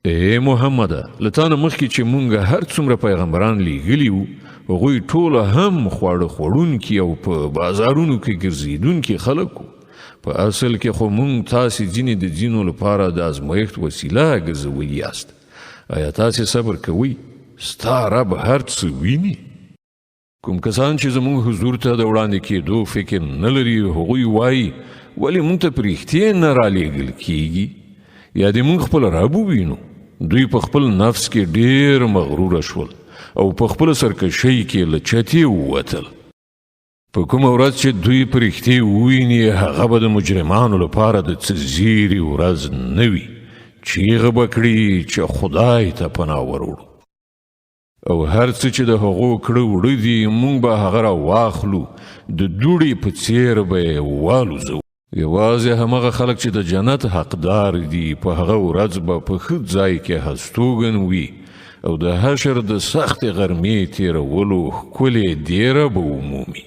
ای محمده له تا نه مخکې چې مونږ هر څومره پیغمبران لیږلي وو هغوی ټوله هم خواړه خوړونکي او په بازارونو کې ګرځېدونکي خلک وو په اصل کې خو مونږ تاسې ځینې د ځینو لپاره د ازمایښت وسیله ګرځولي یاست آیا تاسې صبر کوئ ستا رب هر څه ویني کوم کسان چې زمونږ حضور ته د وړاندې کېدو فکر نه لري هغوی وایي ولې مونږ ته په رښتیا نه رالیږل کیږي یا د مونږ خپل رب ووینو دوی په خپل نفس کې ډیر مغروره شول او په خپل سرکشۍ کې له چتې ووتل په کومه ورځ چې دوی په رښتیا وویني هغه به د مجرمانو لپاره د څه زیري ورځ نه وي چیغه به کړي چې خدای ته پناه وروړو او هر څه چې د هغو کړه وړه دي مونږ به هغه راواخلو د دوړې په څیر به یې والوزو یوازې همغه خلک چې د جنت حقدار دي په هغه ورځ به په ښه ځای کې هستوګن وي او د حشر د سختې غرمې تیرولو ښکلې دیره به ومومي